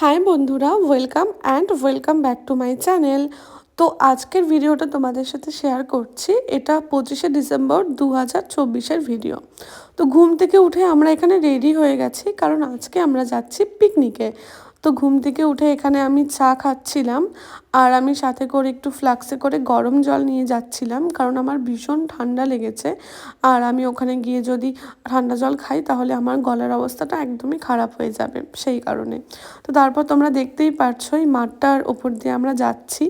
High বন্ধুরা, welcome back to my channel. তো আজকের ভিডিওটা তোমাদের সাথে শেয়ার করছি। এটা 25শে ডিসেম্বর 2024-এর ভিডিও। তো ঘুম থেকে উঠে আমরা এখানে রেডি হয়ে গেছি, কারণ আজকে আমরা যাচ্ছি পিকনিকে। তো ঘুম থেকে উঠে এখানে আমি চা খাচ্ছিলাম, আর আমি সাথে করে একটু ফ্লাক্সে করে গরম জল নিয়ে যাচ্ছিলাম, কারণ আমার ভীষণ ঠান্ডা লেগেছে। আর আমি ওখানে গিয়ে যদি ঠান্ডা জল খাই তাহলে আমার গলার অবস্থাটা একদমই খারাপ হয়ে যাবে, সেই কারণে। তো তারপর তোমরা দেখতেই পারছো এই মাঠটার ওপর দিয়ে আমরা যাচ্ছি।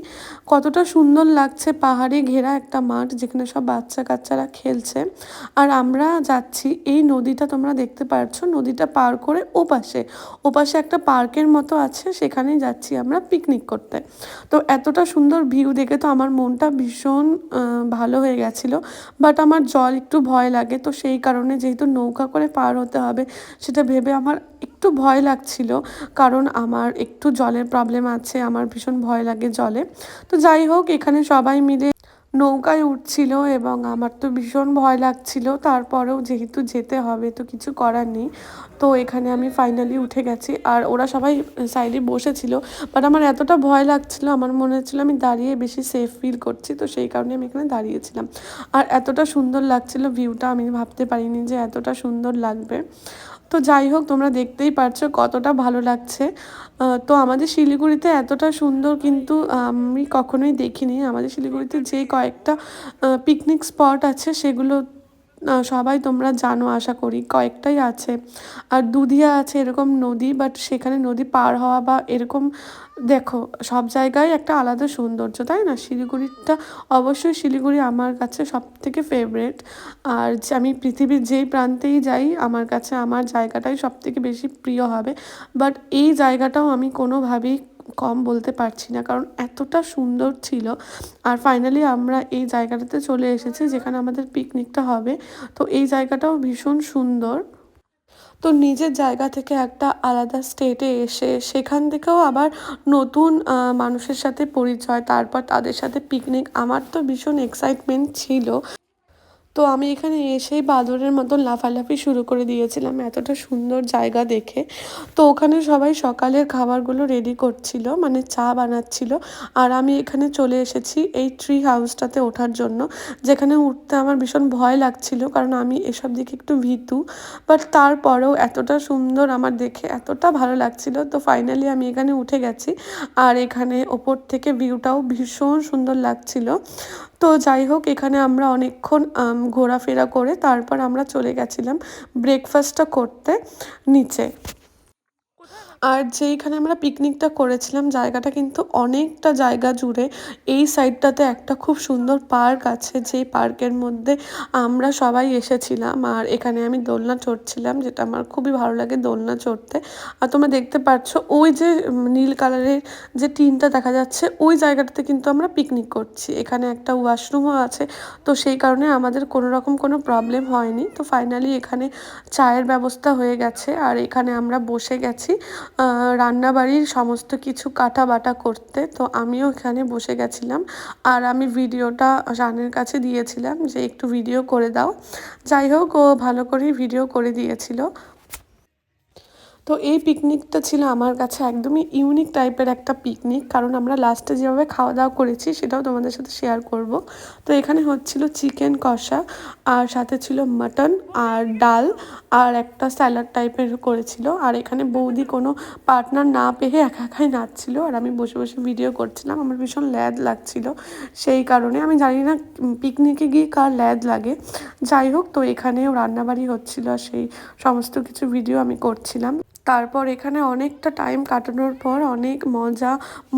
কতটা সুন্দর লাগছে, পাহাড়ে ঘেরা একটা মাঠ যেখানে সব বাচ্চা কাচ্চারা খেলছে। আর আমরা যাচ্ছি এই নদীটা, তোমরা দেখতে পারছো নদীটা পার করে ওপাশে একটা পার্কের মতো আছে, সেখানেই যাচ্ছি আমরা পিকনিক করতে। তো এতটা সুন্দর ভিউ দেখে তো আমার মনটা ভীষণ ভালো হয়ে গেছিলো। বাট আমার জল একটু ভয় লাগে, তো সেই কারণে যেহেতু নৌকা করে পার হতে হবে সেটা ভেবে আমার একটু ভয় লাগছিল, কারণ আমার একটু জলের প্রবলেম আছে, আমার ভীষণ ভয় লাগে জলে। তো যাই হোক, এখানে সবাই মিলে নৌকায় উঠছিল এবং আমার তো ভীষণ ভয় লাগছিল, তারপরেও যেহেতু যেতে হবে তো কিছু করার নেই। তো এখানে আমি ফাইনালি উঠে গেছি, আর ওরা সবাই সাইডে বসেছিল। বাট আমার এতটা ভয় লাগছিল, আমার মনে হচ্ছিলো আমি দাঁড়িয়ে বেশি সেফ ফিল করছি, তো সেই কারণে আমি এখানে দাঁড়িয়েছিলাম। আর এতটা সুন্দর লাগছিল ভিউটা, আমি ভাবতে পারিনি যে এতটা সুন্দর লাগবে। তো যাই হোক, তোমরা দেখতেই পারছো কতটা ভালো লাগছে। তো আমাদের শিলিগুড়িতে এতটা সুন্দর কিন্তু আমি কখনোই দেখিনি। আমাদের শিলিগুড়িতে যে কয়েকটা পিকনিক স্পট আছে সেগুলো সবাই তোমরা জানো আশা করি, কয়েকটাই আছে। আর দুধিয়া আছে এরকম নদী, বাট সেখানে নদী পার হওয়া বা এরকম, দেখো সব জায়গায় একটা আলাদা সৌন্দর্য, তাই না? শিলিগুড়িটা অবশ্যই, শিলিগুড়ি আমার কাছে সব থেকে ফেভারেট। আর যে আমি পৃথিবীর যেই প্রান্তেই যাই আমার কাছে আমার জায়গাটাই সব থেকে বেশি প্রিয় হবে। বাট এই জায়গাটাও আমি কোনোভাবেই কম বলতে পারছি না, কারণ এতটা সুন্দর ছিল। আর ফাইনালি আমরা এই জায়গাটাতে চলে এসেছি যেখানে আমাদের পিকনিকটা হবে। তো এই জায়গাটাও ভীষণ সুন্দর। তো নিজের জায়গা থেকে একটা আলাদা স্টেটে এসে সেখান থেকেও আবার নতুন মানুষের সাথে পরিচয়, তারপর তাদের সাথে পিকনিক, আমার তো ভীষণ এক্সাইটমেন্ট ছিল। তো আমি এখানে এসেই বাদরের মতন লাফালাফি শুরু করে দিয়েছিলাম এতটা সুন্দর জায়গা দেখে। তো ওখানে সবাই সকালের খাবারগুলো রেডি করছিল, মানে চা বানাচ্ছিল। আর আমি এখানে চলে এসেছি এই ট্রি হাউসটাতে ওঠার জন্য, যেখানে উঠতে আমার ভীষণ ভয় লাগছিল, কারণ আমি এসব দিকে একটু ভীতু। বাট তারপরেও এতটা সুন্দর আমার দেখে এতটা ভালো লাগছিল, তো ফাইনালি আমি এখানে উঠে গেছি। আর এখানে ওপর থেকে ভিউটাও ভীষণ সুন্দর লাগছিল। তো যাই হোক, এখানে আমরা অনেকক্ষণ ঘোরাফেরা করে তারপর আমরা চলে গেছিলাম ব্রেকফাস্টটা করতে নিচে। আর যেইখানে আমরা পিকনিকটা করেছিলাম জায়গাটা কিন্তু অনেকটা জায়গা জুড়ে। এই সাইডটাতে একটা খুব সুন্দর পার্ক আছে, যেই পার্কের মধ্যে আমরা সবাই এসেছিলাম। আর এখানে আমি দোলনা চড়ছিলাম, যেটা আমার খুবই ভালো লাগে দোলনা চড়তে। আর তোমরা দেখতে পাচ্ছ ওই যে নীল কালারের যে টিনটা দেখা যাচ্ছে, ওই জায়গাটাতে কিন্তু আমরা পিকনিক করছি। এখানে একটা ওয়াশরুমও আছে, তো সেই কারণে আমাদের কোনো রকম কোনো প্রবলেম হয়নি। তো ফাইনালি এখানে চায়ের ব্যবস্থা হয়ে গেছে, আর এখানে আমরা বসে গেছি রান্নাবাড়ির সমস্ত কিছু কাটা বাটা করতে। তো আমিও এখানে বসে গেছিলাম, আর আমি ভিডিওটা রানের কাছে দিয়েছিলাম যে একটু ভিডিও করে দাও। যাই হোক, ও ভালো করেই ভিডিও করে দিয়েছিল। তো এই পিকনিকটা ছিল আমার কাছে একদমই ইউনিক টাইপের একটা পিকনিক, কারণ আমরা লাস্টে যেভাবে খাওয়া দাওয়া করেছি সেটাও তোমাদের সাথে শেয়ার করব। তো এখানে হচ্ছিল চিকেন কষা, আর সাথে ছিল মাটন আর ডাল, আর একটা স্যালাড টাইপের করেছিল। আর এখানে বৌদি কোনো পার্টনার না পেয়ে একা একাই নাচছিল, আর আমি বসে বসে ভিডিও করছিলাম। আমার ভীষণ ল্যাদ লাগছিল, সেই কারণে আমি জানি না পিকনিকে গিয়ে কার ল্যাদ লাগে। যাই হোক, তো এখানেও রান্নাবাড়ি হচ্ছিল, সেই সমস্ত কিছু ভিডিও আমি করছিলাম। তারপর এখানে অনেকটা টাইম কাটানোর পর অনেক মজা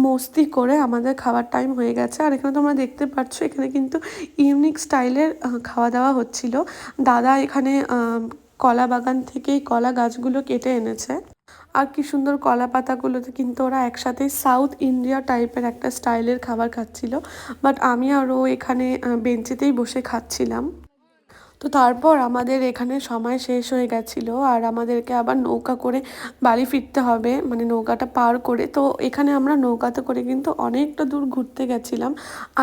মস্তি করে আমাদের খাবার টাইম হয়ে গেছে। আর এখানে তোমরা দেখতে পাচ্ছ এখানে কিন্তু ইউনিক স্টাইলের খাওয়া দাওয়া হচ্ছিল। দাদা এখানে কলা বাগান থেকেই কলা গাছগুলো কেটে এনেছে, আর কি সুন্দর কলা পাতাগুলোতে কিন্তু ওরা একসাথে সাউথ ইন্ডিয়া টাইপের একটা স্টাইলের খাবার খাচ্ছিল। বাট আমি আর ও এখানে বেঞ্চিতেই বসে খাচ্ছিলাম। তো তারপর আমাদের এখানে সময় শেষ হয়ে গেছিলো আর আমাদেরকে আবার নৌকা করে বাড়ি ফিরতে হবে, মানে নৌকাটা পার করে। তো এখানে আমরা নৌকাতে করে কিন্তু অনেকটা দূর ঘুরতে গেছিলাম।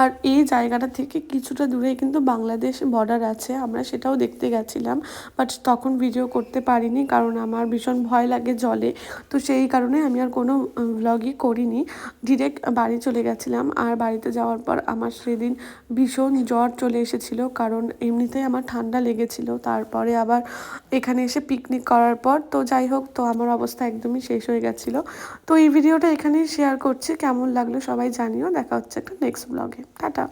আর এই জায়গাটা থেকে কিছুটা দূরে কিন্তু বাংলাদেশ বর্ডার আছে, আমরা সেটাও দেখতে গেছিলাম। বাট তখন ভিডিও করতে পারিনি কারণ আমার ভীষণ ভয় লাগে জলে। তো সেই কারণে আমি আর কোনো ভ্লগই করিনি, ডিরেক্ট বাড়ি চলে গেছিলাম। আর বাড়িতে যাওয়ার পর আমার সেদিন ভীষণ জ্বর চলে এসেছিলো, কারণ এমনিতেই আমার ঠান্ডা লেগেছিলো। তারপরে আবার এখানে এসে পিকনিক করার পর তো যাই হোক, তো আমার অবস্থা একদমই শেষ হয়ে গেছিলো। তো এই ভিডিওটা এখানেই শেয়ার করছি, কেমন লাগলো সবাই জানিও। দেখা হচ্ছে একটা নেক্সট ব্লগে। টাটা।